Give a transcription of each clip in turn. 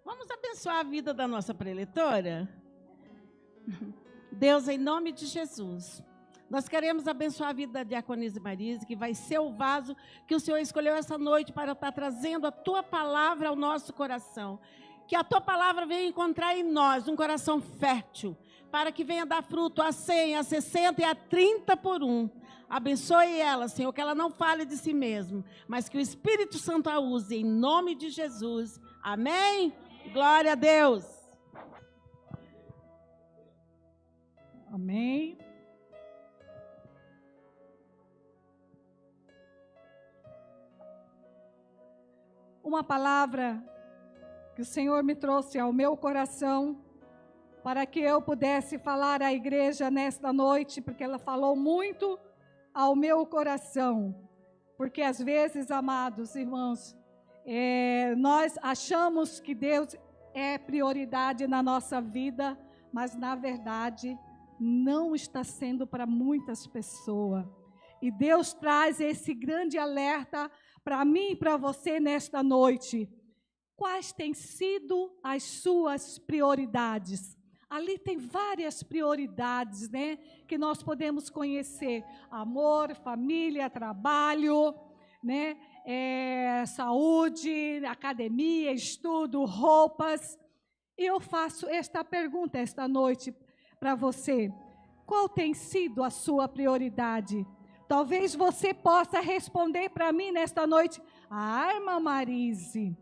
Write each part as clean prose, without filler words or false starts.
Vamos abençoar a vida da nossa preletora? Deus, em nome de Jesus, nós queremos abençoar a vida da diaconisa Marise, que vai ser o vaso que o Senhor escolheu essa noite para estar trazendo a Tua palavra ao nosso coração. Que a Tua palavra venha encontrar em nós um coração fértil, para que venha dar fruto a 100, a 60 e a 30 por um. Abençoe ela, Senhor, que ela não fale de si mesma, mas que o Espírito Santo a use, em nome de Jesus. Amém? Glória a Deus. Amém. Uma palavra que o Senhor me trouxe ao meu coração para que eu pudesse falar à igreja nesta noite, porque ela falou muito ao meu coração. Porque às vezes, amados irmãos, nós achamos que Deus é prioridade na nossa vida, mas na verdade não está sendo para muitas pessoas. E Deus traz esse grande alerta para mim e para você nesta noite. Quais têm sido as suas prioridades? Ali tem várias prioridades, né, que nós podemos conhecer: amor, família, trabalho, né, saúde, academia, estudo, roupas. E eu faço esta pergunta esta noite para você: qual tem sido a sua prioridade? Talvez você possa responder para mim nesta noite: irmã Marise,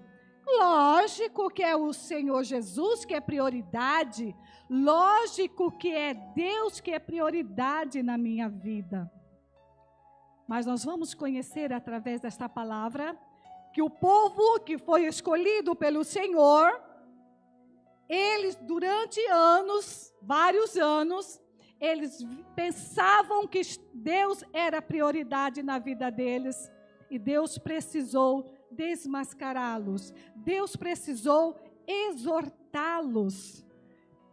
lógico que é o Senhor Jesus que é prioridade, lógico que é Deus que é prioridade na minha vida. Mas nós vamos conhecer através desta palavra que o povo que foi escolhido pelo Senhor, eles durante anos, vários anos, eles pensavam que Deus era prioridade na vida deles, e Deus precisou desmascará-los. Deus precisou exortá-los,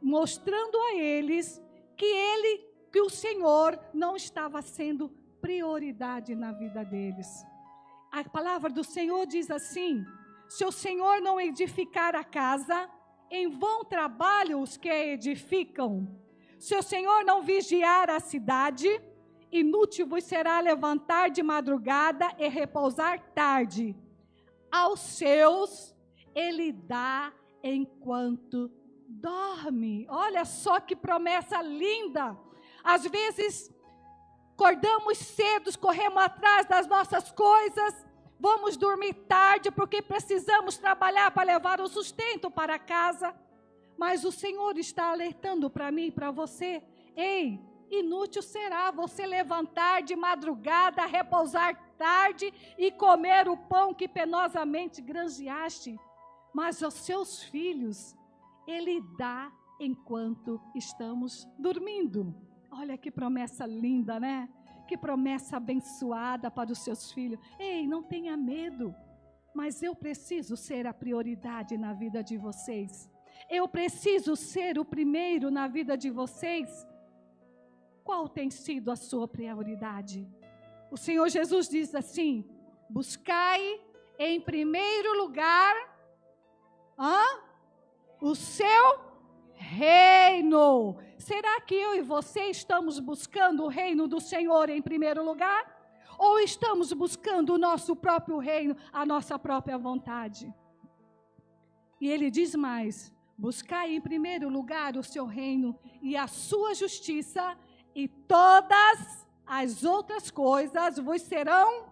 mostrando a eles que o Senhor não estava sendo prioridade na vida deles. A palavra do Senhor diz assim: se o Senhor não edificar a casa, em vão trabalham os que a edificam. Se o Senhor não vigiar a cidade, inútil vos será levantar de madrugada e repousar tarde. Aos seus Ele dá enquanto dorme. Olha só que promessa linda. Às vezes acordamos cedo, corremos atrás das nossas coisas, vamos dormir tarde porque precisamos trabalhar para levar o sustento para casa. Mas o Senhor está alertando para mim e para você: ei, inútil será você levantar de madrugada, repousar tarde e comer o pão que penosamente granjeaste. Mas aos seus filhos Ele dá enquanto estamos dormindo. Olha que promessa linda, né? Que promessa abençoada para os seus filhos. Ei, não tenha medo, mas eu preciso ser a prioridade na vida de vocês. Eu preciso ser o primeiro na vida de vocês. Qual tem sido a sua prioridade? O Senhor Jesus diz assim: buscai em primeiro lugar o seu reino. Será que eu e você estamos buscando o reino do Senhor em primeiro lugar? Ou estamos buscando o nosso próprio reino, a nossa própria vontade? E ele diz mais: buscai em primeiro lugar o seu reino e a sua justiça, e todas as outras coisas vos serão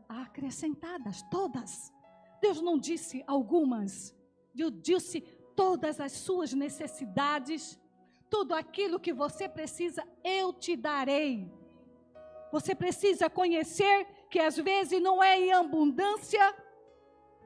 acrescentadas. Todas. Deus não disse algumas. Deus disse todas as suas necessidades, tudo aquilo que você precisa, eu te darei. Você precisa conhecer que às vezes não é em abundância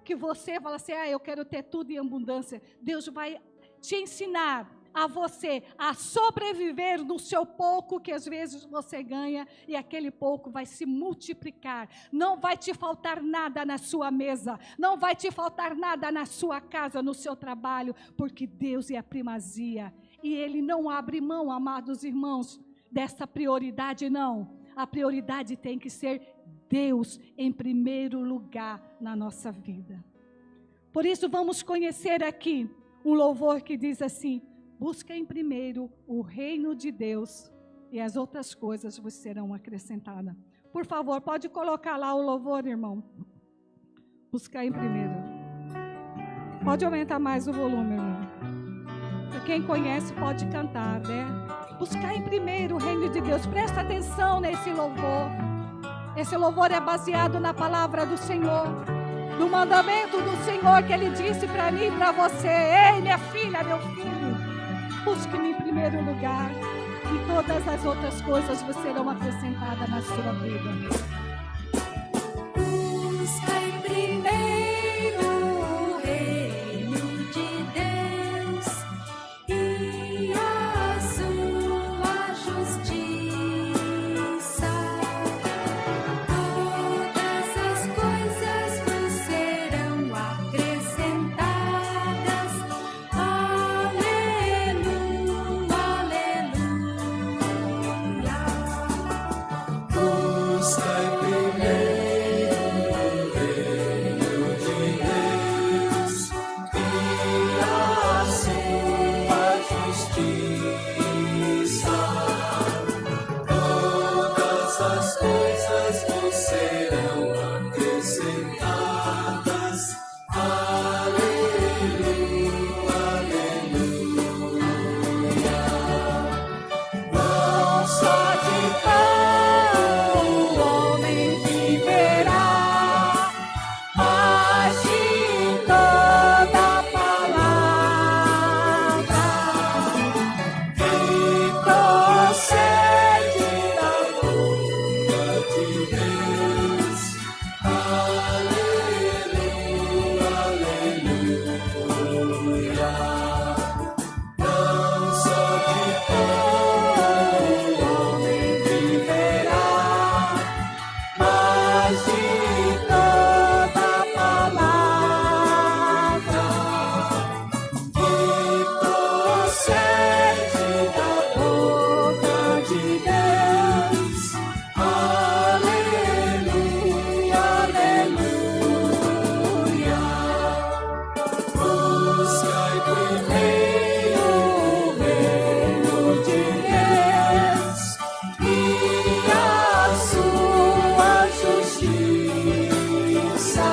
que você fala assim: eu quero ter tudo em abundância. Deus vai te ensinar a você a sobreviver no seu pouco que às vezes você ganha, e aquele pouco vai se multiplicar. Não vai te faltar nada na sua mesa, não vai te faltar nada na sua casa, no seu trabalho, porque Deus é a primazia. E Ele não abre mão, amados irmãos, dessa prioridade, não. A prioridade tem que ser Deus em primeiro lugar na nossa vida. Por isso vamos conhecer aqui um louvor que diz assim: busca em primeiro o reino de Deus e as outras coisas vos serão acrescentadas. Por favor, pode colocar lá o louvor, irmão. Buscar em primeiro. Pode aumentar mais o volume, irmão. Para quem conhece pode cantar, né? Buscar em primeiro o reino de Deus. Presta atenção nesse louvor. Esse louvor é baseado na palavra do Senhor, no mandamento do Senhor que Ele disse para mim e para você: ei, minha filha, meu filho, busque-me em primeiro lugar e todas as outras coisas vos serão acrescentadas na sua vida. Busca em primeiro o reino de Deus e a sua justiça. Todas as coisas vos serão acrescentadas. Aleluia, aleluia. Busca em primeiro o reino de Deus e a sua justiça. Todas as coisas vos serão acrescentadas. Aleluia, aleluia. Não só de pão o homem viverá, mas de toda palavra que procede da boca de Deus. Aleluia, aleluia. Não só de pão o homem viverá, mas de toda palavra que procede da boca de Deus. Aleluia, aleluia. Busca em primeiro o reino de Deus e a sua justiça.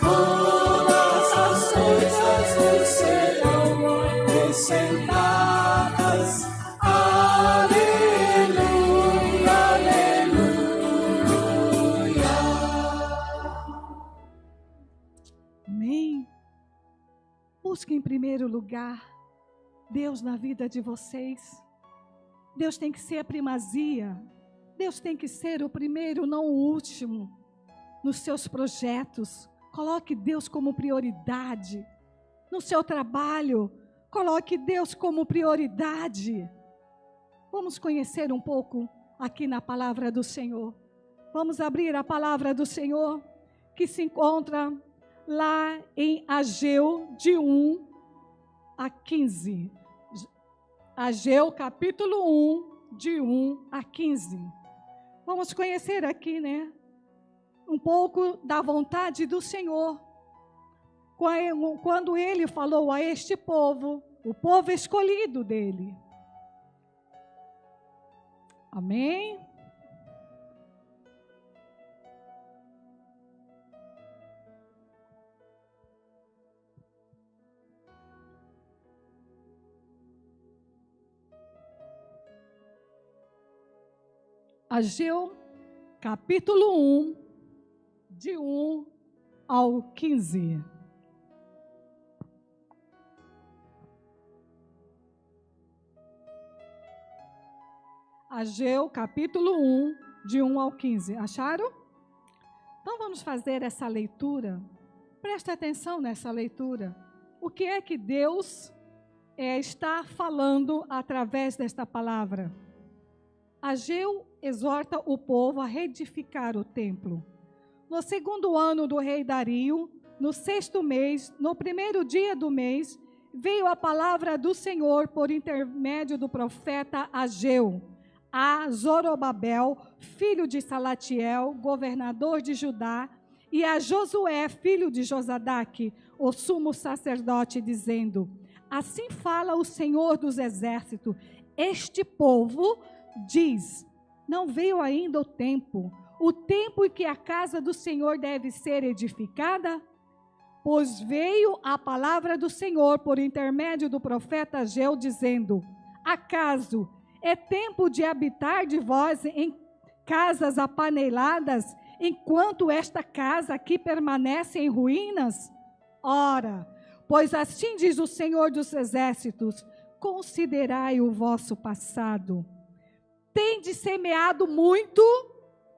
Todas as coisas vos serão acrescentadas. Aleluia, aleluia. Amém? Busque em primeiro lugar Deus na vida de vocês. Deus tem que ser a primazia. Deus tem que ser o primeiro, não o último. Nos seus projetos, coloque Deus como prioridade. No seu trabalho, coloque Deus como prioridade. Vamos conhecer um pouco aqui na palavra do Senhor. Vamos abrir a palavra do Senhor, que se encontra lá em Ageu, de 1 a 15. Ageu, capítulo 1, de 1 a 15. Vamos conhecer aqui, né? Um pouco da vontade do Senhor. Quando Ele falou a este povo, o povo escolhido dEle. Amém? Ageu, capítulo 1, de 1 ao 15. Ageu, capítulo 1, de 1 ao 15. Acharam? Então vamos fazer essa leitura. Preste atenção nessa leitura. O que é que Deus está falando através desta palavra? Ageu exorta o povo a reedificar o templo. No segundo ano do rei Dario, no 6º mês, no primeiro dia do mês, veio a palavra do Senhor por intermédio do profeta Ageu a Zorobabel, filho de Salatiel, governador de Judá, e a Josué, filho de Josadaque, o sumo sacerdote, dizendo: assim fala o Senhor dos exércitos, este povo diz, não veio ainda o tempo em que a casa do Senhor deve ser edificada? Pois veio a palavra do Senhor por intermédio do profeta Ageu, dizendo: acaso é tempo de habitar de vós em casas apaneladas, enquanto esta casa aqui permanece em ruínas? Ora, pois assim diz o Senhor dos exércitos: considerai o vosso passado. Tendes semeado muito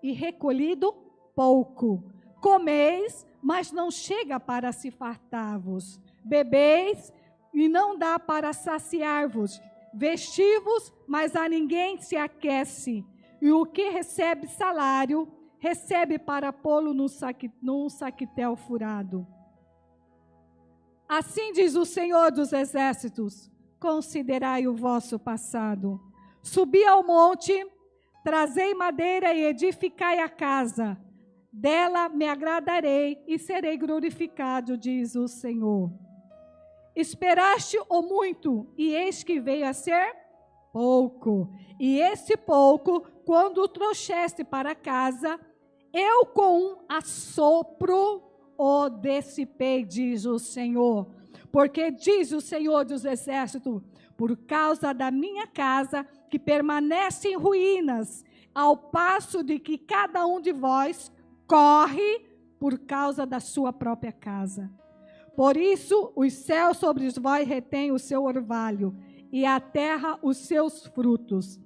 e recolhido pouco. Comeis, mas não chega para se fartar-vos. Bebeis, e não dá para saciar-vos. Vestivos, mas a ninguém se aquece. E o que recebe salário, recebe para pô-lo num saquitel furado. Assim diz o Senhor dos exércitos: considerai o vosso passado. Subi ao monte, trazei madeira e edificai a casa. Dela me agradarei e serei glorificado, diz o Senhor. Esperaste o muito, e eis que veio a ser pouco. E esse pouco, quando o trouxeste para casa, eu com um assopro o dissipei, diz o Senhor. Porque diz o Senhor dos exércitos: por causa da minha casa, que permanece em ruínas, ao passo de que cada um de vós corre por causa da sua própria casa. Por isso, os céus sobre vós retêm o seu orvalho, e a terra os seus frutos.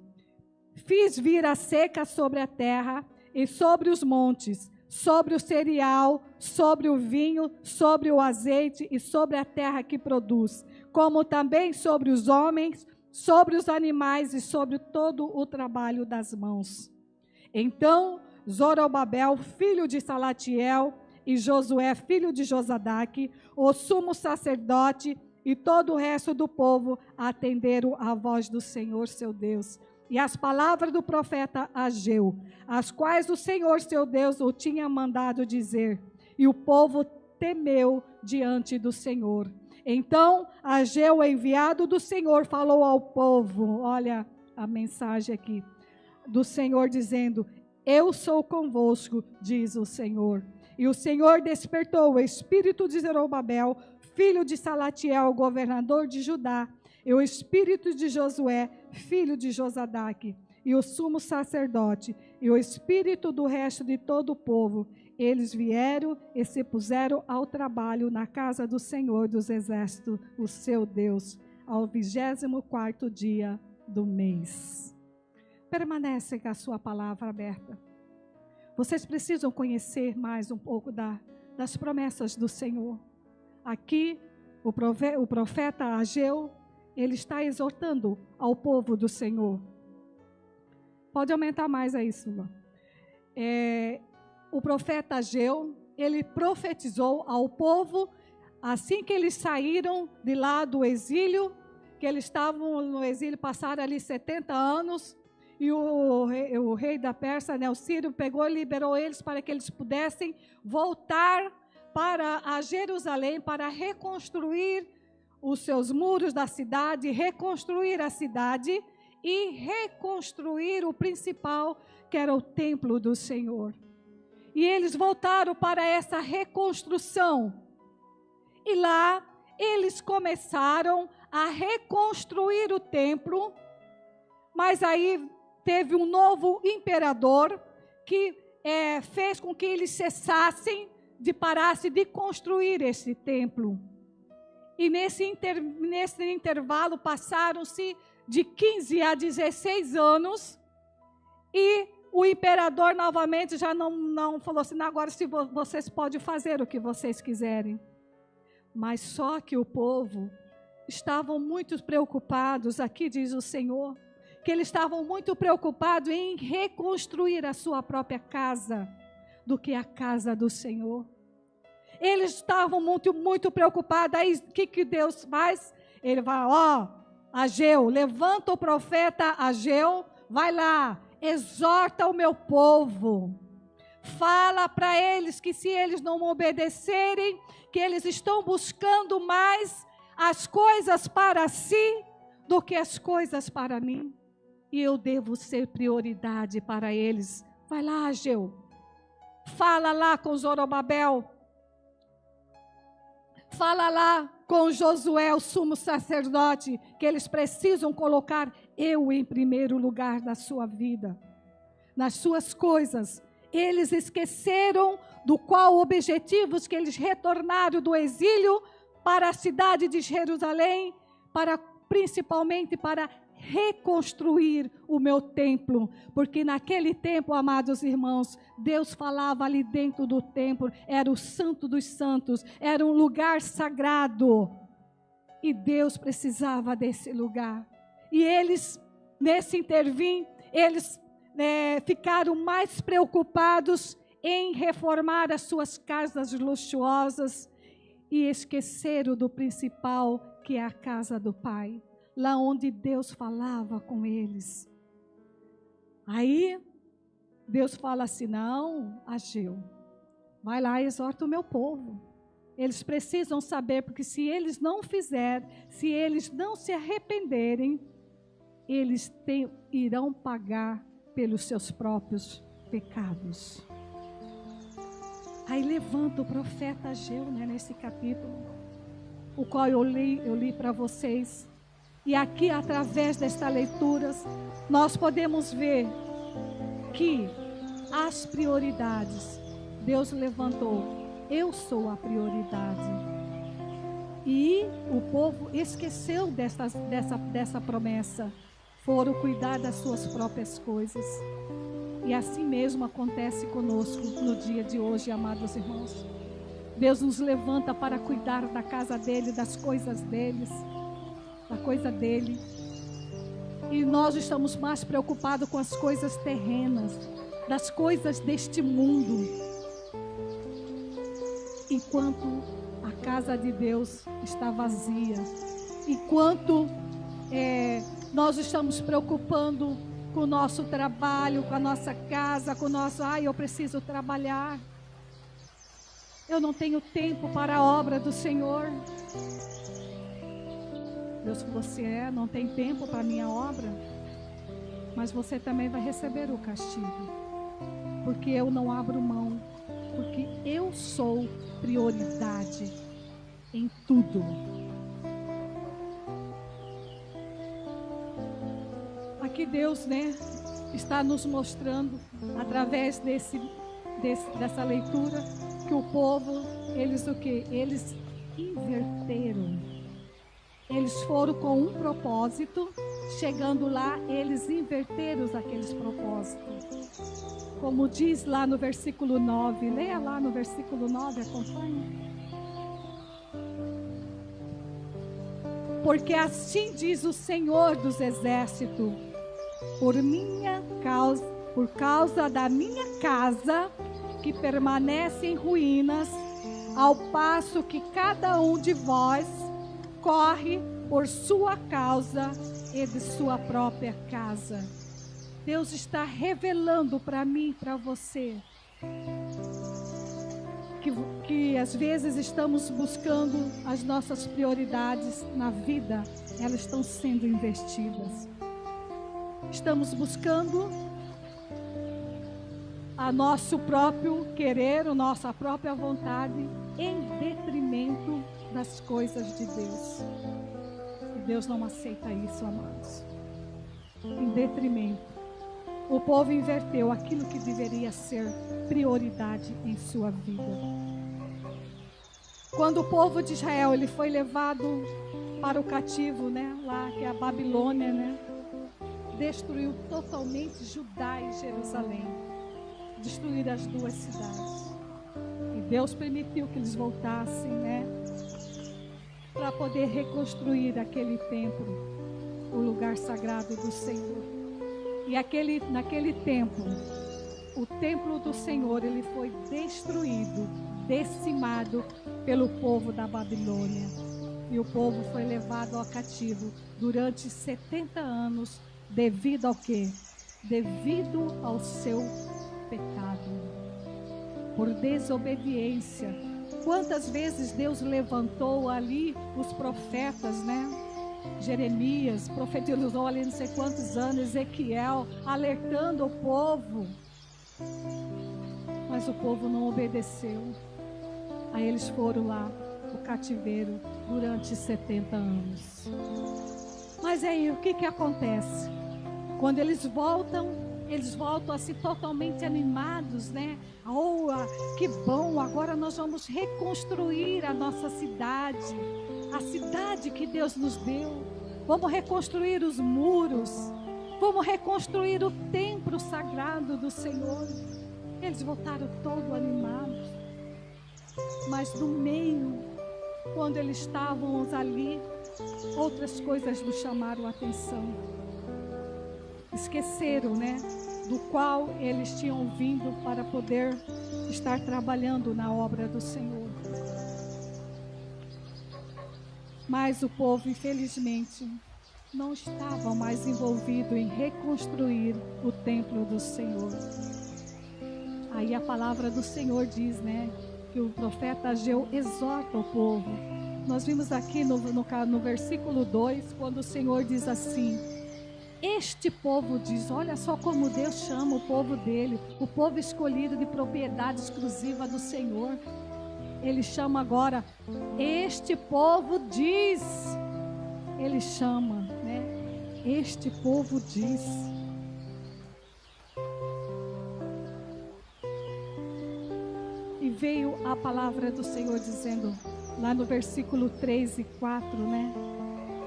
Fiz vir a seca sobre a terra e sobre os montes, sobre o cereal, sobre o vinho, sobre o azeite e sobre a terra que produz, como também sobre os homens, sobre os animais e sobre todo o trabalho das mãos. Então Zorobabel, filho de Salatiel, e Josué, filho de Josadaque, o sumo sacerdote e todo o resto do povo atenderam à voz do Senhor seu Deus e as palavras do profeta Ageu, as quais o Senhor seu Deus o tinha mandado dizer. E o povo temeu diante do Senhor. Então Ageu, enviado do Senhor, falou ao povo, olha a mensagem aqui, do Senhor dizendo: eu sou convosco, diz o Senhor. E o Senhor despertou o espírito de Zorobabel, filho de Salatiel, governador de Judá, e o espírito de Josué, filho de Josadaque, e o sumo sacerdote, e o espírito do resto de todo o povo. Eles vieram e se puseram ao trabalho na casa do Senhor dos exércitos, o seu Deus, ao 24º dia do mês. Permanece com a sua palavra aberta. Vocês precisam conhecer mais um pouco das promessas do Senhor. Aqui, o profeta Ageu, ele está exortando ao povo do Senhor. Pode aumentar mais aí, Sula. O profeta Ageu, ele profetizou ao povo, assim que eles saíram de lá do exílio, que eles estavam no exílio, passaram ali 70 anos, e o rei da Pérsia, o Sírio, pegou e liberou eles para que eles pudessem voltar para a Jerusalém, para reconstruir os seus muros da cidade, reconstruir a cidade e reconstruir o principal, que era o templo do Senhor. E eles voltaram para essa reconstrução. E lá eles começaram a reconstruir o templo, mas aí teve um novo imperador que fez com que eles cessassem parassem de construir esse templo. E nesse intervalo passaram-se de 15 a 16 anos e o imperador novamente já não falou assim: agora se vocês podem fazer o que vocês quiserem. Mas só que o povo estavam muito preocupados, aqui diz o Senhor, que eles estavam muito preocupados em reconstruir a sua própria casa do que a casa do Senhor. Eles estavam muito preocupados. Aí o que Deus faz? Ele vai, Ageu, levanta o profeta Ageu, vai lá, exorta o meu povo, Fala para eles que se eles não obedecerem, que eles estão buscando mais as coisas para si do que as coisas para mim. E eu devo ser prioridade para eles. Vai lá, Ageu. Fala lá com Zorobabel. Fala lá com Josué, o sumo sacerdote, que eles precisam colocar eu em primeiro lugar na sua vida, nas suas coisas. Eles esqueceram do qual objetivos que eles retornaram do exílio para a cidade de Jerusalém, principalmente para reconstruir o meu templo, porque naquele tempo, amados irmãos, Deus falava ali dentro do templo, era o Santo dos Santos, era um lugar sagrado, e Deus precisava desse lugar. E eles, nesse intervir, eles ficaram mais preocupados em reformar as suas casas luxuosas e esqueceram do principal, que é a casa do Pai, lá onde Deus falava com eles. Aí Deus fala assim: não, Ageu, vai lá e exorta o meu povo. Eles precisam saber, porque se eles não fizerem, se eles não se arrependerem, eles irão pagar pelos seus próprios pecados. Aí levanta o profeta Ageu, nesse capítulo, o qual eu li para vocês. E aqui, através destas leituras, nós podemos ver que as prioridades, Deus levantou, eu sou a prioridade. E o povo esqueceu dessa promessa, foram cuidar das suas próprias coisas. E assim mesmo acontece conosco no dia de hoje, amados irmãos. Deus nos levanta para cuidar da casa dele, das coisas deles, da coisa dele. E nós estamos mais preocupados com as coisas terrenas, das coisas deste mundo, enquanto a casa de Deus está vazia, enquanto nós estamos preocupando com o nosso trabalho, com a nossa casa, com o nosso, eu preciso trabalhar, eu não tenho tempo para a obra do Senhor. Deus falou assim: não tem tempo para a minha obra, mas você também vai receber o castigo, porque eu não abro mão, porque eu sou prioridade em tudo. Aqui Deus, está nos mostrando, através dessa leitura, que o povo, eles o quê? Eles inverteram. Eles foram com um propósito, chegando lá, eles inverteram aqueles propósitos. Como diz lá no versículo 9, leia lá no versículo 9, acompanhe. Porque assim diz o Senhor dos Exércitos: por causa da minha casa, que permanece em ruínas, ao passo que cada um de vós corre por sua causa e de sua própria casa. Deus está revelando para mim e para você que às vezes estamos buscando as nossas prioridades na vida, elas estão sendo investidas. Estamos buscando a nosso próprio querer, a nossa própria vontade, em detrimento das coisas de Deus. E Deus não aceita isso, amados. Em detrimento. O povo inverteu aquilo que deveria ser prioridade em sua vida. Quando o povo de Israel ele foi levado para o cativo, lá que é a Babilônia, destruiu totalmente Judá e Jerusalém. Destruir as duas cidades. E Deus permitiu que eles voltassem, para poder reconstruir aquele templo, o lugar sagrado do Senhor. E naquele tempo, o templo do Senhor, ele foi destruído, decimado pelo povo da Babilônia. E o povo foi levado ao cativo durante 70 anos, devido ao quê? Devido ao seu pecado. por desobediência. Quantas vezes Deus levantou ali os profetas, né? Jeremias profetizou ali não sei quantos anos, Ezequiel alertando o povo, mas o povo não obedeceu. Aí eles foram lá o cativeiro durante 70 anos. Mas aí o que acontece? Quando eles voltam assim totalmente animados, né? Oh, que bom, agora nós vamos reconstruir a nossa cidade, a cidade que Deus nos deu. Vamos reconstruir os muros, vamos reconstruir o templo sagrado do Senhor. Eles voltaram todos animados, mas no meio, quando eles estavam ali, outras coisas nos chamaram a atenção. Esqueceram, né, do qual eles tinham vindo para poder estar trabalhando na obra do Senhor. Mas o povo, infelizmente, não estava mais envolvido em reconstruir o templo do Senhor. Aí a palavra do Senhor diz, né, que o profeta Ageu exorta o povo. Nós vimos aqui no versículo 2, quando o Senhor diz assim: este povo diz, olha só como Deus chama o povo dele, o povo escolhido de propriedade exclusiva do Senhor. Ele chama agora, este povo diz, ele chama, né? Este povo diz. E veio a palavra do Senhor dizendo, lá no versículo 3 e 4, né?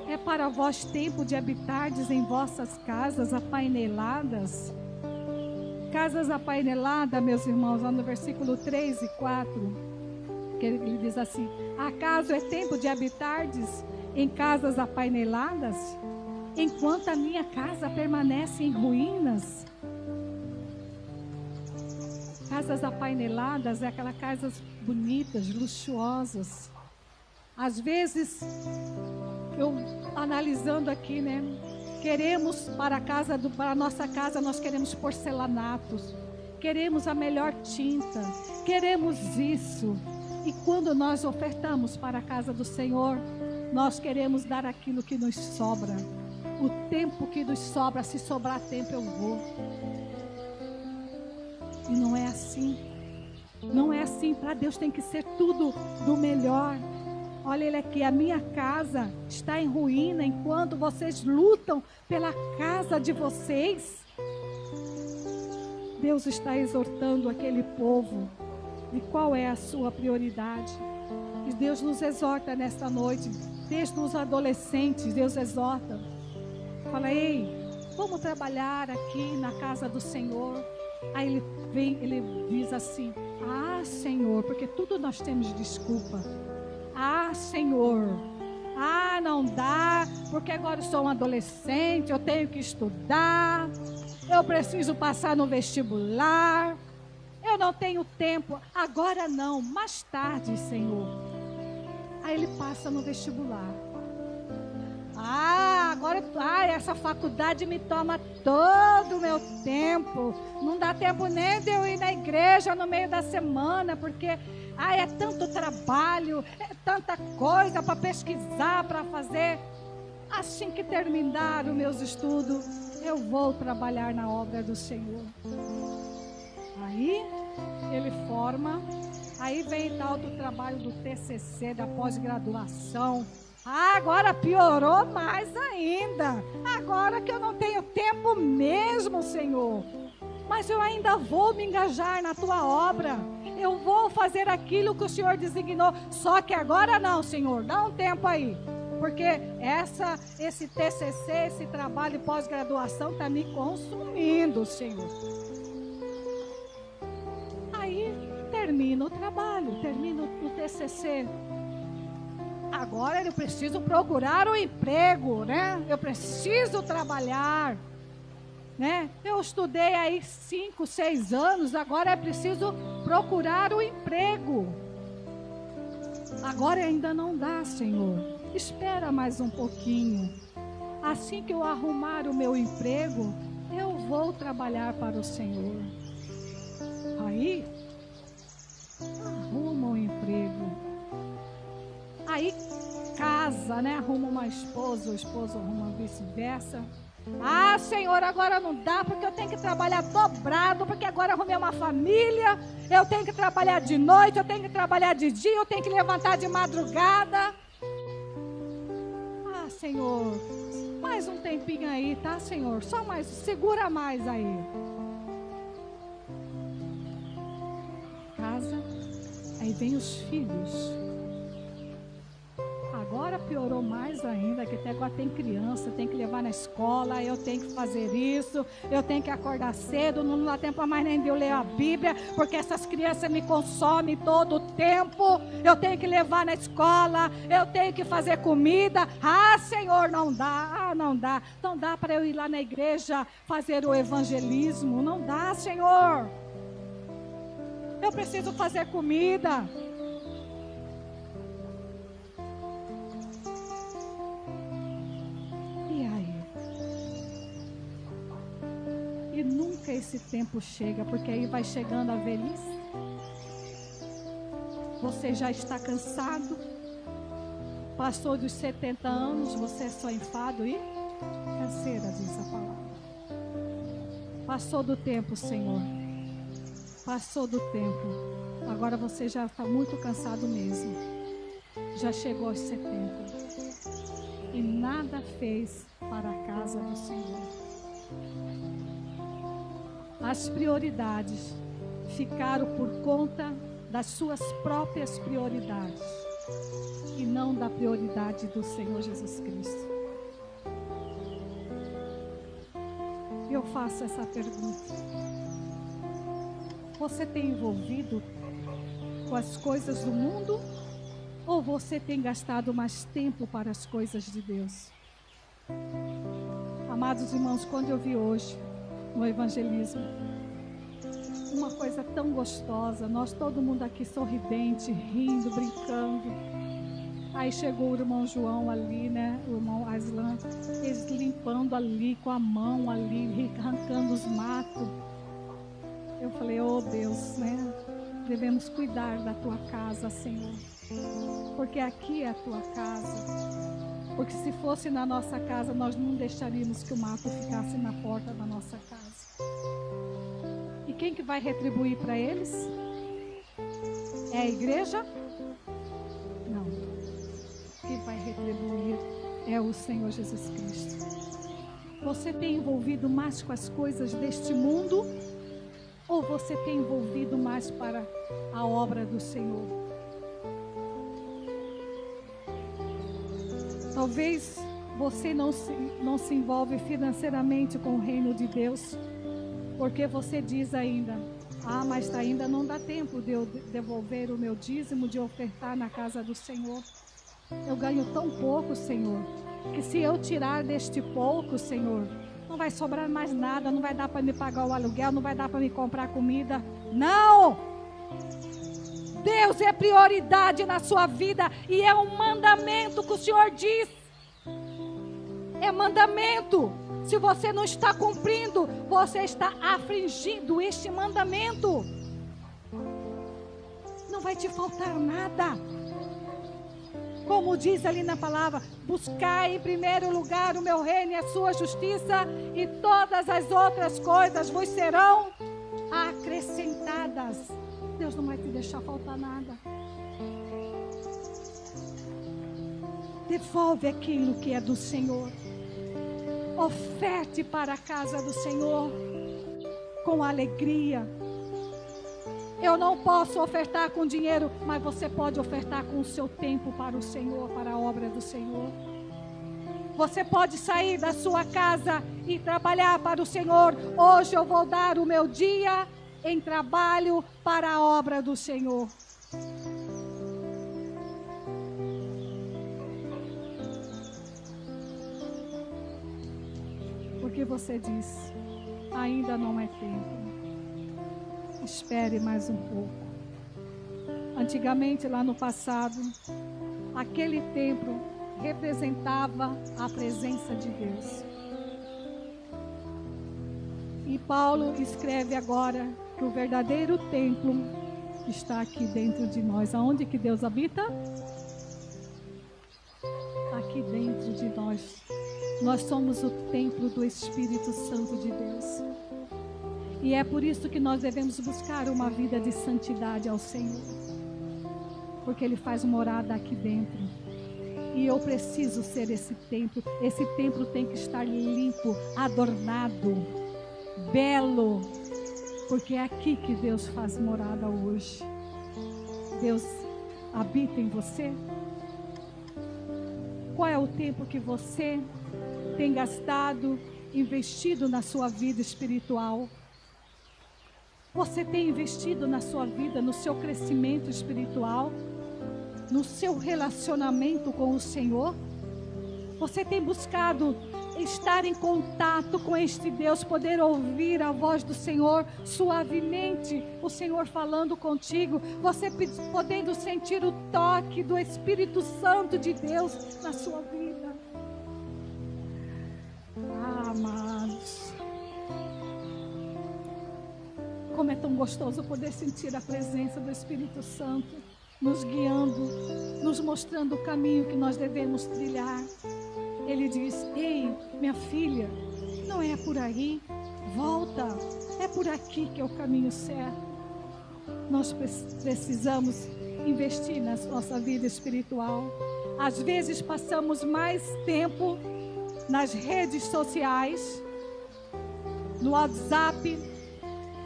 É para vós tempo de habitardes em vossas casas apaineladas. Casas apaineladas, meus irmãos, lá no versículo 3 e 4, que ele diz assim: acaso é tempo de habitardes em casas apaineladas, enquanto a minha casa permanece em ruínas? Casas apaineladas é aquelas casas bonitas, luxuosas. Às vezes, eu analisando aqui, né? Queremos para a nossa casa, nós queremos porcelanatos, queremos a melhor tinta, queremos isso. E quando nós ofertamos para a casa do Senhor, nós queremos dar aquilo que nos sobra. O tempo que nos sobra, se sobrar tempo eu vou. E não é assim. Não é assim. Para Deus tem que ser tudo do melhor. Olha ele aqui, a minha casa está em ruína enquanto vocês lutam pela casa de vocês. Deus está exortando aquele povo. E qual é a sua prioridade? E Deus nos exorta nesta noite, desde os adolescentes, Deus exorta. Fala, ei, vamos trabalhar aqui na casa do Senhor. Aí ele diz assim, ah, Senhor, porque tudo nós temos desculpa. Ah, Senhor, ah, não dá, porque agora eu sou um adolescente, eu tenho que estudar, eu preciso passar no vestibular, eu não tenho tempo, agora não, mais tarde, Senhor. Aí ele passa no vestibular. Ah, agora, essa faculdade me toma todo o meu tempo, não dá tempo nem de eu ir na igreja no meio da semana, porque... é tanto trabalho, é tanta coisa para pesquisar, para fazer. Assim que terminar os meus estudos, eu vou trabalhar na obra do Senhor. Aí, ele forma, aí vem tal do trabalho do TCC, da pós-graduação. Agora piorou mais ainda. Agora que eu não tenho tempo mesmo, Senhor. Mas eu ainda vou me engajar na tua obra. Eu vou fazer aquilo que o Senhor designou. Só que agora não, Senhor. Dá um tempo aí. Porque esse TCC, esse trabalho de pós-graduação está me consumindo, Senhor. Aí termina o trabalho, termina o TCC. Agora eu preciso procurar um emprego, né? Eu preciso trabalhar. Né? Eu estudei aí 5, 6 anos, agora é preciso procurar um emprego. Agora ainda não dá, Senhor. Espera mais um pouquinho. Assim que eu arrumar o meu emprego, eu vou trabalhar para o Senhor. Aí, arruma um emprego. Aí casa, né? Arruma uma esposa, o esposo arruma vice-versa. Ah, Senhor, agora não dá, porque eu tenho que trabalhar dobrado, porque agora arrumei uma família, eu tenho que trabalhar de noite, eu tenho que trabalhar de dia, eu tenho que levantar de madrugada. Ah, Senhor, mais um tempinho aí, tá, Senhor? Só mais, segura mais aí. Casa, aí vem os filhos. Agora piorou mais ainda, que até agora tem criança, tem que levar na escola, eu tenho que fazer isso, eu tenho que acordar cedo, não dá tempo mais nem de eu ler a Bíblia, porque essas crianças me consomem todo o tempo, eu tenho que levar na escola, eu tenho que fazer comida. Ah, Senhor, não dá, não dá para eu ir lá na igreja fazer o evangelismo, não dá, Senhor. Eu preciso fazer comida. E nunca esse tempo chega, porque aí vai chegando a velhice. Você já está cansado. Passou dos 70 anos, você é só enfado e canseira, diz a palavra. Passou do tempo, Senhor. Passou do tempo. Agora você já está muito cansado mesmo. Já chegou aos 70. E nada fez para a casa do Senhor. As prioridades ficaram por conta das suas próprias prioridades e não da prioridade do Senhor Jesus Cristo. Eu faço essa pergunta. Você tem envolvido com as coisas do mundo ou você tem gastado mais tempo para as coisas de Deus? Amados irmãos, quando eu vi hoje no evangelismo, uma coisa tão gostosa, nós todo mundo aqui sorridente, rindo, brincando. Aí chegou o irmão João ali, né, o irmão Aslan, eles limpando ali com a mão ali, arrancando os matos. Eu falei, oh Deus, né, devemos cuidar da tua casa, Senhor, porque aqui é a tua casa. Porque se fosse na nossa casa, nós não deixaríamos que o mato ficasse na porta da nossa casa. E quem que vai retribuir para eles? É a igreja? Não. Quem vai retribuir é o Senhor Jesus Cristo. Você tem envolvido mais com as coisas deste mundo? Ou você tem envolvido mais para a obra do Senhor? Talvez você não se envolve financeiramente com o reino de Deus, porque você diz ainda, mas ainda não dá tempo de eu devolver o meu dízimo, de ofertar na casa do Senhor. Eu ganho tão pouco, Senhor, que se eu tirar deste pouco, Senhor, não vai sobrar mais nada, não vai dar para me pagar o aluguel, não vai dar para me comprar comida. Não! Deus é prioridade na sua vida e é um mandamento que o Senhor diz. É mandamento. Se você não está cumprindo, você está afligindo este mandamento. Não vai te faltar nada. Como diz ali na palavra, buscai em primeiro lugar o meu reino e a sua justiça, e todas as outras coisas vos serão acrescentadas. Deus não vai te deixar faltar nada. Devolve aquilo que é do Senhor. Oferte para a casa do Senhor com alegria. Eu não posso ofertar com dinheiro, mas você pode ofertar com o seu tempo para o Senhor, para a obra do Senhor. Você pode sair da sua casa e trabalhar para o Senhor. Hoje eu vou dar o meu dia em trabalho para a obra do Senhor. Porque você diz, ainda não é tempo. Espere mais um pouco. Antigamente, lá no passado, aquele templo representava a presença de Deus. E Paulo escreve agora que o verdadeiro templo está aqui dentro de nós. Aonde que Deus habita? Aqui dentro de nós. Nós somos o templo do Espírito Santo de Deus. E é por isso que nós devemos buscar uma vida de santidade ao Senhor. Porque Ele faz morada aqui dentro. E eu preciso ser esse templo. Esse templo tem que estar limpo, adornado, belo. Porque é aqui que Deus faz morada hoje. Deus habita em você. Qual é o tempo que você tem gastado, investido na sua vida espiritual? Você tem investido na sua vida, no seu crescimento espiritual, no seu relacionamento com o Senhor? Você tem buscado estar em contato com este Deus, poder ouvir a voz do Senhor suavemente, o Senhor falando contigo, você podendo sentir o toque do Espírito Santo de Deus na sua vida? Ah, amados, como é tão gostoso poder sentir a presença do Espírito Santo nos guiando, nos mostrando o caminho que nós devemos trilhar. Ele diz: ei, minha filha, não é por aí, volta, é por aqui que é o caminho certo. Nós precisamos investir na nossa vida espiritual. Às vezes passamos mais tempo nas redes sociais, no WhatsApp,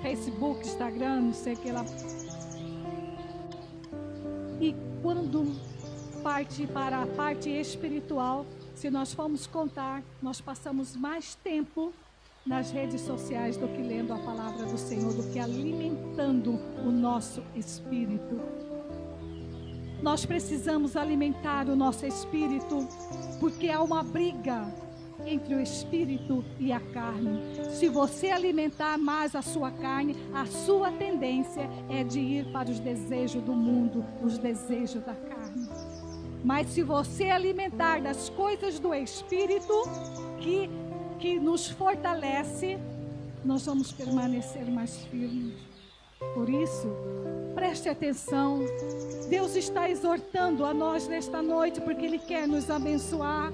Facebook, Instagram, não sei o que lá. E quando parte para a parte espiritual, se nós formos contar, nós passamos mais tempo nas redes sociais do que lendo a palavra do Senhor, do que alimentando o nosso espírito. Nós precisamos alimentar o nosso espírito, porque há uma briga entre o espírito e a carne. Se você alimentar mais a sua carne, a sua tendência é de ir para os desejos do mundo, os desejos da carne. Mas se você alimentar das coisas do Espírito, que nos fortalece, nós vamos permanecer mais firmes. Por isso, preste atenção. Deus está exortando a nós nesta noite, porque Ele quer nos abençoar.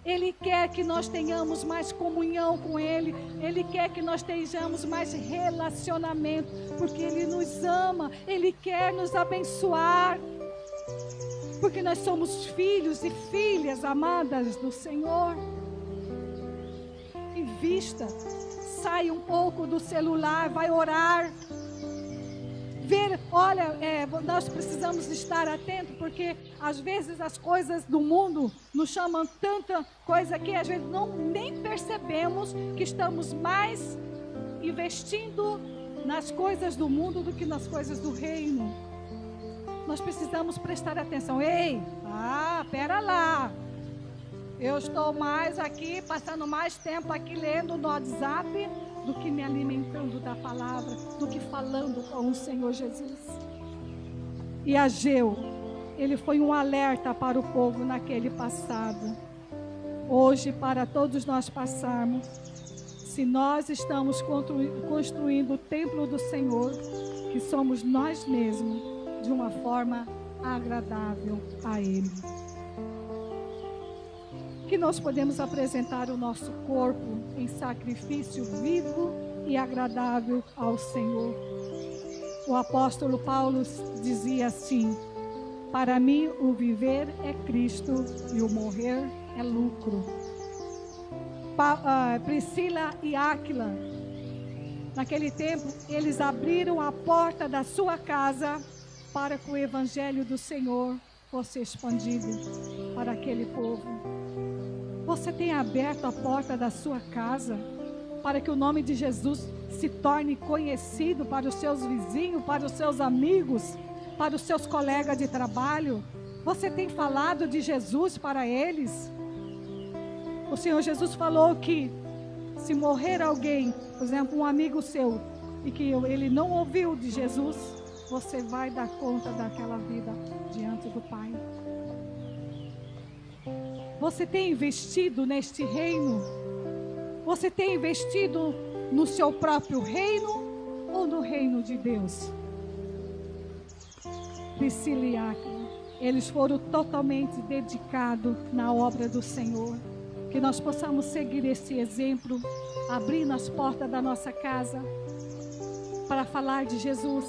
Ele quer que nós tenhamos mais comunhão com Ele. Ele quer que nós tenhamos mais relacionamento, porque Ele nos ama. Ele quer nos abençoar. Porque nós somos filhos e filhas amadas do Senhor. Invista, sai um pouco do celular, vai orar. Olha, nós precisamos estar atentos, porque às vezes as coisas do mundo nos chamam tanta coisa que às vezes nem percebemos que estamos mais investindo nas coisas do mundo do que nas coisas do reino. Nós precisamos prestar atenção. Ei, pera lá. Eu estou mais aqui, passando mais tempo aqui lendo no WhatsApp do que me alimentando da palavra, do que falando com o Senhor Jesus. E Ageu, ele foi um alerta para o povo naquele passado. Hoje, para todos nós passarmos, se nós estamos construindo o templo do Senhor, que somos nós mesmos, de uma forma agradável a Ele. Que nós podemos apresentar o nosso corpo em sacrifício vivo e agradável ao Senhor. O apóstolo Paulo dizia assim: para mim o viver é Cristo e o morrer é lucro. Priscila e Áquila, naquele tempo, eles abriram a porta da sua casa para que o evangelho do Senhor fosse expandido para aquele povo. Você tem aberto a porta da sua casa para que o nome de Jesus se torne conhecido para os seus vizinhos, para os seus amigos, para os seus colegas de trabalho? Você tem falado de Jesus para eles? O Senhor Jesus falou que se morrer alguém, por exemplo, um amigo seu, e que ele não ouviu de Jesus, você vai dar conta daquela vida diante do Pai. Você tem investido neste reino? Você tem investido no seu próprio reino ou no reino de Deus? Priscila e Áquila, eles foram totalmente dedicados na obra do Senhor. Que nós possamos seguir esse exemplo, abrindo as portas da nossa casa para falar de Jesus,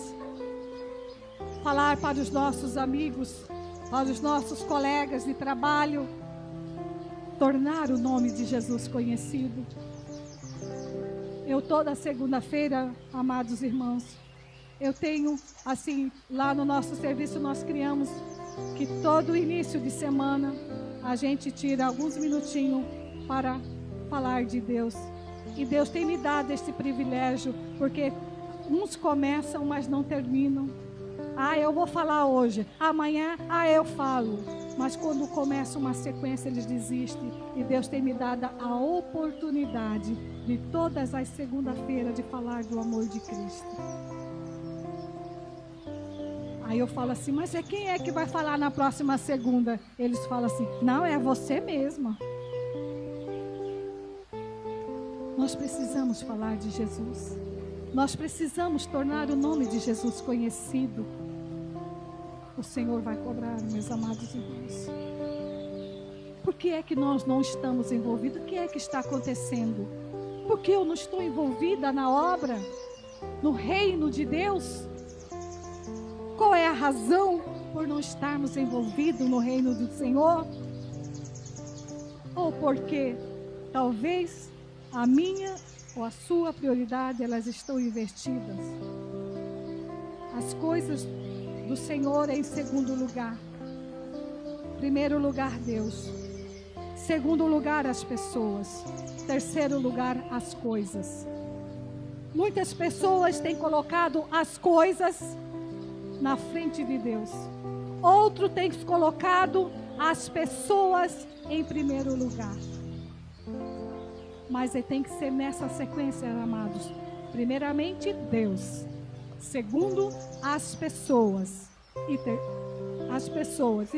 falar para os nossos amigos, para os nossos colegas de trabalho, tornar o nome de Jesus conhecido. Eu toda segunda-feira, amados irmãos, eu tenho, assim, lá no nosso serviço nós criamos que todo início de semana a gente tira alguns minutinhos para falar de Deus. E Deus tem me dado esse privilégio, porque uns começam, mas não terminam. Eu vou falar hoje, amanhã, eu falo. Mas quando começa uma sequência, eles desistem. E Deus tem me dado a oportunidade de todas as segundas-feiras de falar do amor de Cristo. Aí eu falo assim, mas quem é que vai falar na próxima segunda? Eles falam assim, não, é você mesma. Nós precisamos falar de Jesus. Nós precisamos tornar o nome de Jesus conhecido. O Senhor vai cobrar, meus amados irmãos. Por que é que nós não estamos envolvidos? O que é que está acontecendo? Por que eu não estou envolvida na obra, no reino de Deus? Qual é a razão por não estarmos envolvidos no reino do Senhor? Ou porque talvez a minha ou a sua prioridade, elas estão invertidas. As coisas do Senhor é em segundo lugar. Primeiro lugar, Deus. Segundo lugar, as pessoas. Terceiro lugar, as coisas. Muitas pessoas têm colocado as coisas na frente de Deus. Outro tem colocado as pessoas em primeiro lugar. Mas tem que ser nessa sequência, amados. Primeiramente, Deus. Segundo, as pessoas. E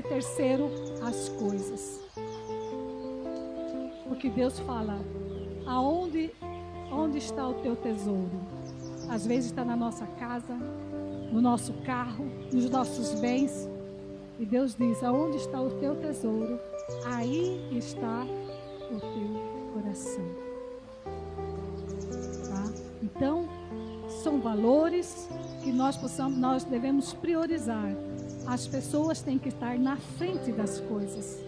terceiro, as coisas. Porque Deus fala, onde está o teu tesouro? Às vezes está na nossa casa, no nosso carro, nos nossos bens. E Deus diz, aonde está o teu tesouro? Aí está o teu coração. Tá? Então, são valores que nós devemos priorizar. As pessoas têm que estar na frente das coisas.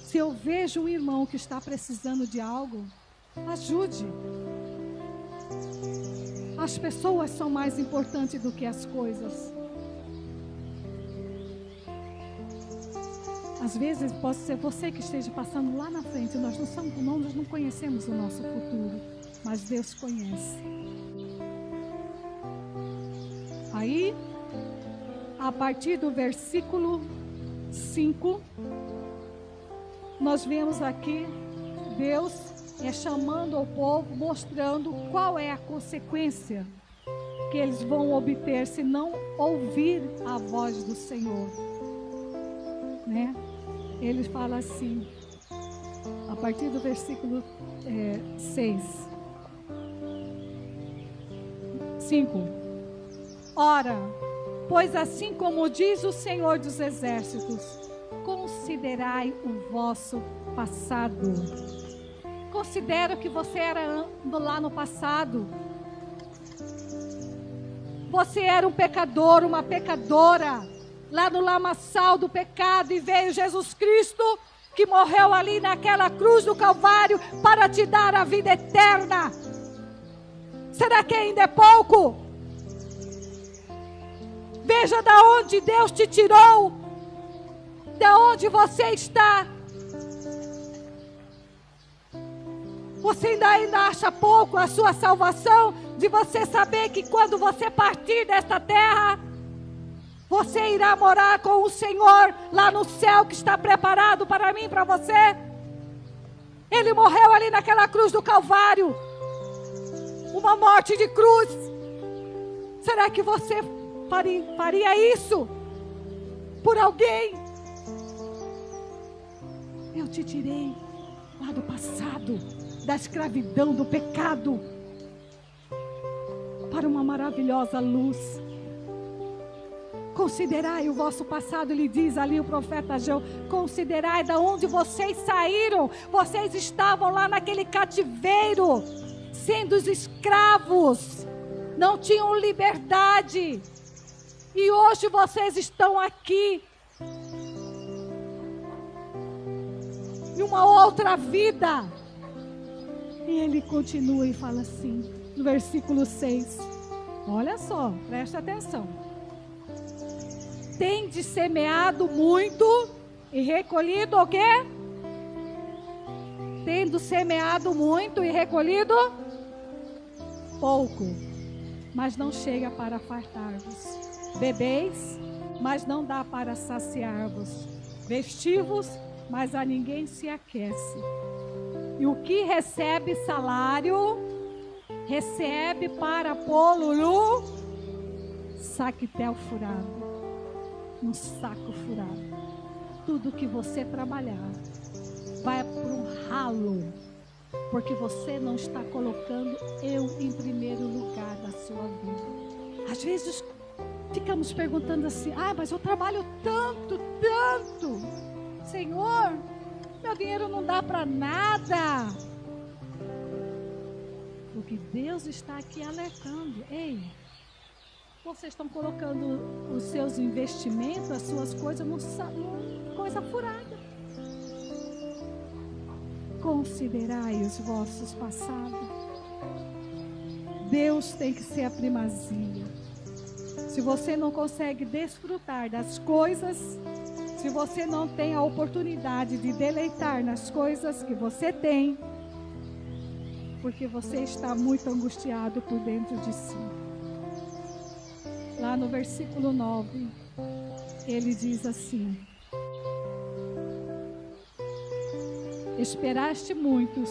Se eu vejo um irmão que está precisando de algo, ajude. As pessoas são mais importantes do que as coisas. Às vezes pode ser você que esteja passando lá na frente. Nós não conhecemos o nosso futuro, mas Deus conhece. Aí, a partir do versículo 5, nós vemos aqui Deus chamando o povo, mostrando qual é a consequência que eles vão obter se não ouvir a voz do Senhor, né? Ele fala assim, a partir do versículo 5. Ora, pois assim como diz o Senhor dos Exércitos, considerai o vosso passado. Considera o que você era lá no passado. Você era um pecador, uma pecadora, lá no lamaçal do pecado, e veio Jesus Cristo, que morreu ali naquela cruz do Calvário, para te dar a vida eterna. Será que ainda é pouco? Veja da onde Deus te tirou, da onde você está. Você ainda acha pouco a sua salvação, de você saber que quando você partir desta terra, você irá morar com o Senhor lá no céu que está preparado para mim e para você. Ele morreu ali naquela cruz do Calvário, uma morte de cruz. Será que você faria isso por alguém? Eu te tirei lá do passado, da escravidão, do pecado, para uma maravilhosa luz. Considerai o vosso passado, lhe diz ali o profeta Ageu. Considerai da onde vocês saíram. Vocês estavam lá naquele cativeiro, sendo os escravos. Não tinham liberdade. E hoje vocês estão aqui. Em uma outra vida. E ele continua e fala assim, no versículo 6. Olha só, presta atenção. Tende semeado muito e recolhido o quê? Tendo semeado muito e recolhido pouco, mas não chega para fartar-vos. Bebeis, mas não dá para saciar-vos. Vestivos, mas a ninguém se aquece. E o que recebe salário, recebe para pô-lo no saquetel furado. Um saco furado. Tudo que você trabalhar vai para um ralo, porque você não está colocando eu em primeiro lugar da sua vida. Às vezes ficamos perguntando assim: mas eu trabalho tanto, tanto, Senhor, meu dinheiro não dá para nada. Porque Deus está aqui alertando: ei, vocês estão colocando os seus investimentos, as suas coisas, numa coisa furada. Considerai os vossos passados. Deus tem que ser a primazia. Se você não consegue desfrutar das coisas, se você não tem a oportunidade de deleitar nas coisas que você tem, porque você está muito angustiado por dentro de si. Lá no versículo 9, ele diz assim: esperaste muitos,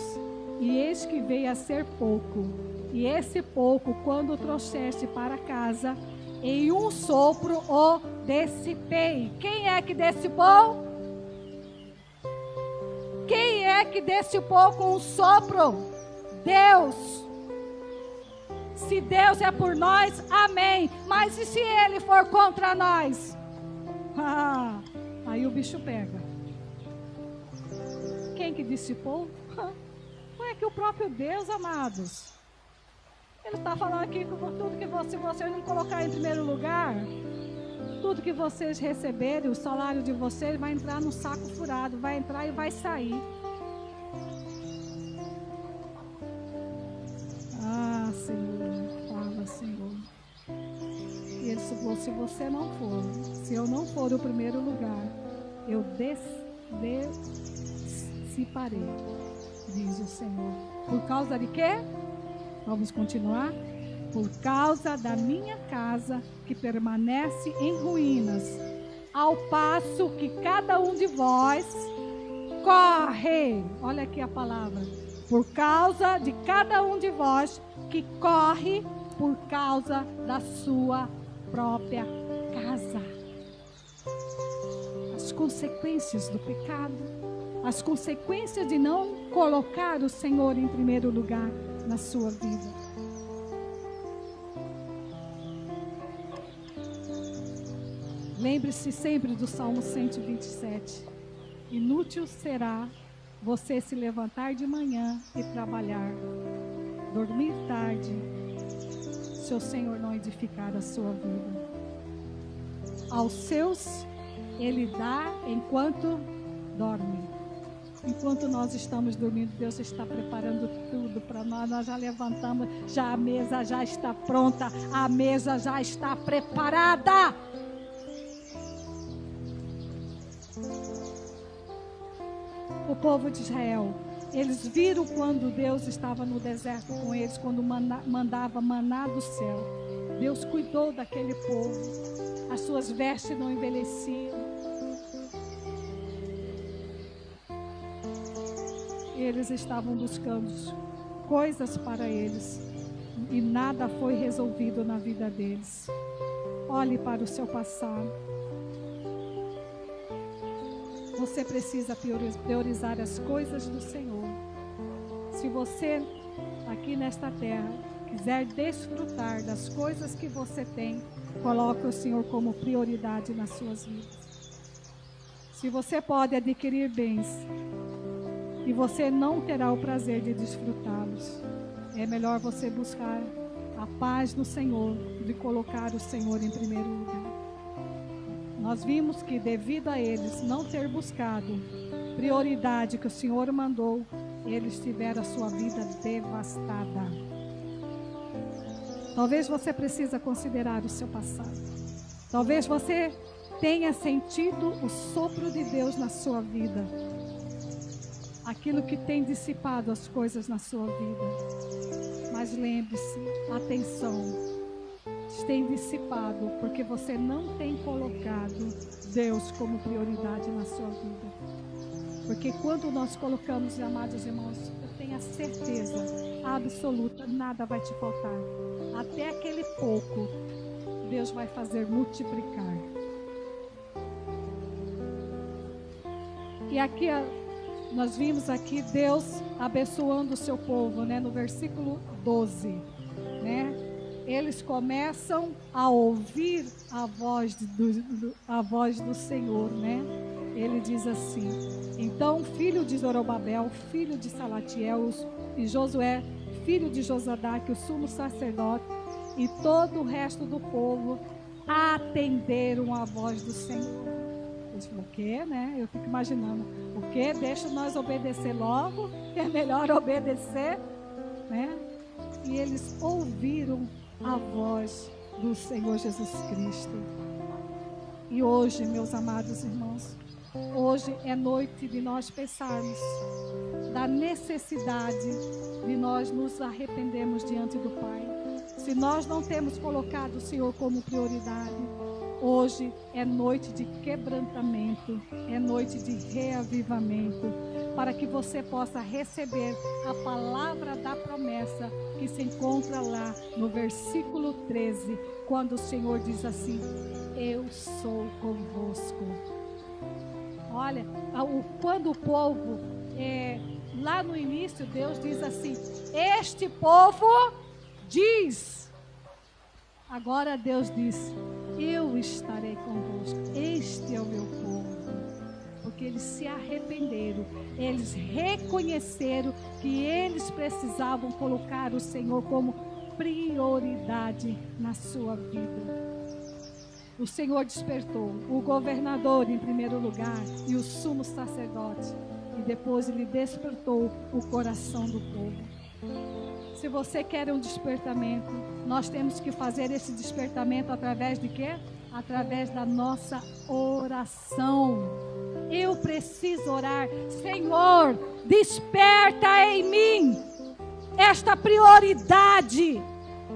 e eis que veio a ser pouco. E esse pouco, quando trouxeste para casa, em um sopro o dissipei. Quem é que dissipou? Quem é que dissipou com um sopro? Deus. Se Deus é por nós, amém. Mas e se Ele for contra nós? Aí o bicho pega. Quem que dissipou? É que o próprio Deus, amados. Ele está falando aqui que tudo que vocês não colocar em primeiro lugar, tudo que vocês receberem, o salário de vocês vai entrar no saco furado, vai entrar e vai sair. Senhor, fala, Senhor. E ele falou: se você não for, se eu não for o primeiro lugar, eu dissiparei, diz o Senhor. Por causa de quê? Vamos continuar? Por causa da minha casa que permanece em ruínas, ao passo que cada um de vós corre. Olha aqui a palavra. Por causa de cada um de vós que corre por causa da sua própria casa. As consequências do pecado, as consequências de não colocar o Senhor em primeiro lugar na sua vida. Lembre-se sempre do Salmo 127. Inútil será você se levantar de manhã e trabalhar, dormir tarde, se o Senhor não edificar a sua vida. Aos seus Ele dá enquanto dorme. Enquanto nós estamos dormindo, Deus está preparando tudo para nós. Nós já levantamos, já a mesa já está pronta, a mesa já está preparada. O povo de Israel, eles viram quando Deus estava no deserto com eles, quando mandava maná do céu. Deus cuidou daquele povo. As suas vestes não envelheciam. Eles estavam buscando coisas para eles e nada foi resolvido na vida deles. Olhe para o seu passado. Você precisa priorizar as coisas do Senhor. Se você, aqui nesta terra, quiser desfrutar das coisas que você tem, coloque o Senhor como prioridade nas suas vidas. Se você pode adquirir bens e você não terá o prazer de desfrutá-los, é melhor você buscar a paz no Senhor, de colocar o Senhor em primeiro lugar. Nós vimos que devido a eles não ter buscado prioridade que o Senhor mandou, eles tiveram a sua vida devastada. Talvez você precise considerar o seu passado. Talvez você tenha sentido o sopro de Deus na sua vida. Aquilo que tem dissipado as coisas na sua vida. Mas lembre-se, atenção, tem dissipado porque você não tem colocado Deus como prioridade na sua vida. Porque quando nós colocamos, amados irmãos, eu tenho a certeza absoluta, nada vai te faltar. Até aquele pouco, Deus vai fazer multiplicar. E aqui, nós vimos aqui Deus abençoando o seu povo, né? No versículo 12, né? Eles começam a ouvir a voz do Senhor, né? Ele diz assim: então filho de Zorobabel, filho de Salatiel, e Josué, filho de Josadaque, o sumo sacerdote, e todo o resto do povo atenderam a voz do Senhor. Eles falaram, o quê, né? Eu fico imaginando, o quê? Deixa nós obedecer logo, é melhor obedecer, né? E eles ouviram a voz do Senhor Jesus Cristo. E hoje, meus amados irmãos, hoje é noite de nós pensarmos da necessidade de nós nos arrependermos diante do Pai. Se nós não temos colocado o Senhor como prioridade, hoje é noite de quebrantamento, é noite de reavivamento, para que você possa receber a palavra da promessa que se encontra lá no versículo 13, quando o Senhor diz assim: eu sou convosco. Olha, quando o povo, lá no início, Deus diz assim: este povo diz. Agora Deus diz: eu estarei convosco. Este é o meu povo. Porque eles se arrependeram, eles reconheceram que eles precisavam colocar o Senhor como prioridade na sua vida. O Senhor despertou o governador em primeiro lugar e o sumo sacerdote, e depois ele despertou o coração do povo. Se você quer um despertamento, nós temos que fazer esse despertamento através de quê? Através da nossa oração. Eu preciso orar. Senhor, desperta em mim esta prioridade.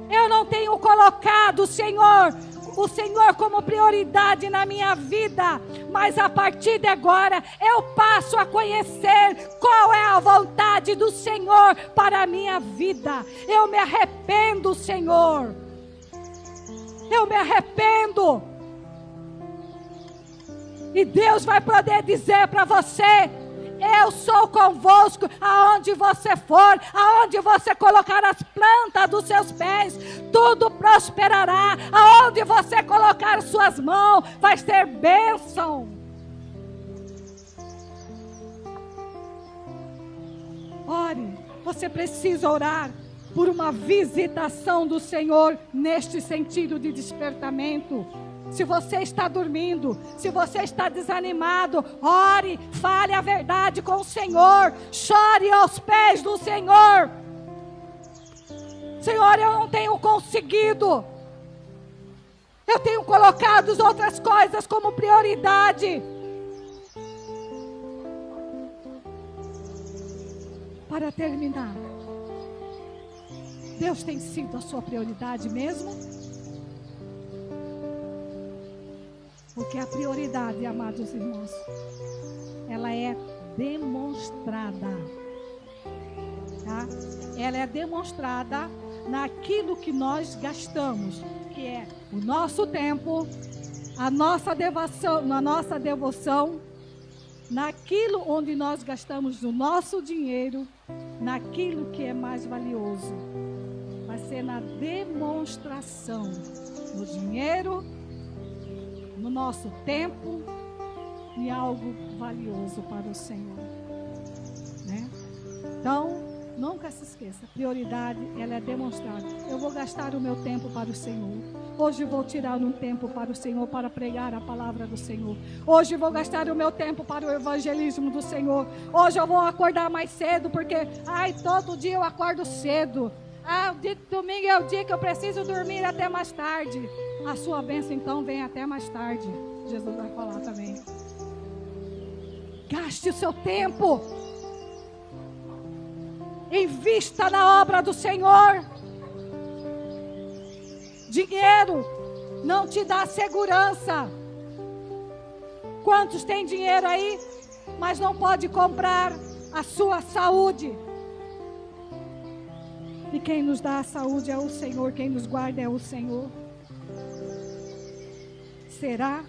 Eu não tenho colocado o Senhor como prioridade na minha vida, mas a partir de agora eu passo a conhecer qual é a vontade do Senhor para a minha vida. Eu me arrependo, Senhor. Eu me arrependo. E Deus vai poder dizer para você: eu sou convosco aonde você for, aonde você colocar as plantas dos seus pés, tudo prosperará. Aonde você colocar suas mãos, vai ser bênção. Ore, você precisa orar por uma visitação do Senhor neste sentido de despertamento. Se você está dormindo, se você está desanimado, ore, fale a verdade com o Senhor, chore aos pés do Senhor. Senhor, eu não tenho conseguido, eu tenho colocado as outras coisas como prioridade. Para terminar, Deus tem sido a sua prioridade mesmo? Porque a prioridade, amados irmãos, ela é demonstrada, tá? Ela é demonstrada naquilo que nós gastamos, que é o nosso tempo, a nossa devoção, na nossa devoção, naquilo onde nós gastamos o nosso dinheiro, naquilo que é mais valioso. vai ser na demonstração, no dinheiro, no nosso tempo, e algo valioso para o Senhor, né? Então, nunca se esqueça, prioridade, ela é demonstrada. Eu vou gastar o meu tempo para o Senhor. Hoje vou tirar um tempo para o Senhor, para pregar a palavra do Senhor. Hoje vou gastar o meu tempo para o evangelismo do Senhor. Hoje eu vou acordar mais cedo, porque, todo dia eu acordo cedo. O dia de domingo é o dia que eu preciso dormir até mais tarde. A sua bênção, então, vem até mais tarde. Jesus vai falar também. Gaste o seu tempo. Invista na obra do Senhor. Dinheiro não te dá segurança. Quantos têm dinheiro aí, mas não pode comprar a sua saúde? E quem nos dá a saúde é o Senhor, quem nos guarda é o Senhor. Será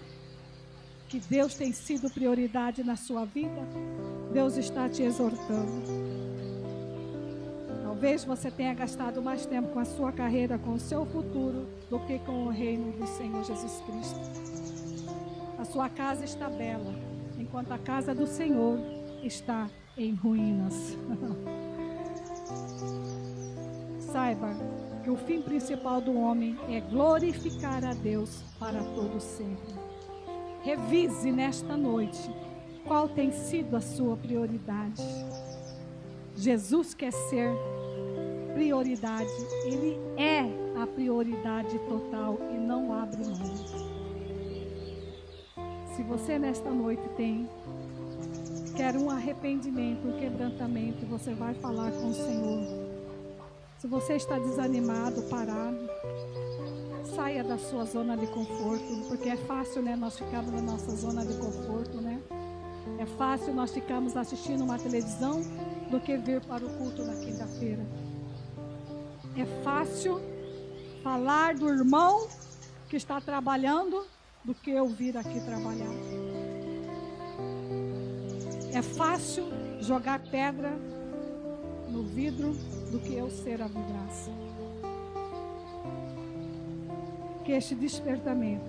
que Deus tem sido prioridade na sua vida? Deus está te exortando. Talvez você tenha gastado mais tempo com a sua carreira, com o seu futuro, do que com o reino do Senhor Jesus Cristo. A sua casa está bela, enquanto a casa do Senhor está em ruínas. Saiba que o fim principal do homem é glorificar a Deus para todo sempre. Revise nesta noite qual tem sido a sua prioridade. Jesus quer ser prioridade, Ele é a prioridade total e não abre mão. Se você nesta noite quer um arrependimento, um quebrantamento, você vai falar com o Senhor. Se você está desanimado, parado, saia da sua zona de conforto, porque é fácil, né, nós ficarmos na nossa zona de conforto, né? É fácil nós ficarmos assistindo uma televisão do que vir para o culto na quinta-feira. É fácil falar do irmão que está trabalhando do que eu vir aqui trabalhar. É fácil jogar pedra no vidro do que eu ser a vidraça. Que este despertamento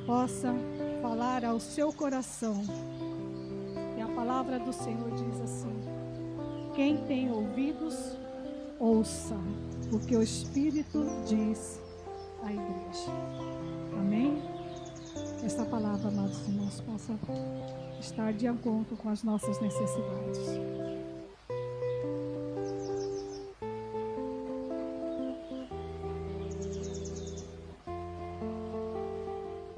possa falar ao seu coração. E a palavra do Senhor diz assim: quem tem ouvidos, ouça o que o Espírito diz à igreja. Amém? Que esta palavra, amados irmãos, possa estar de acordo com as nossas necessidades.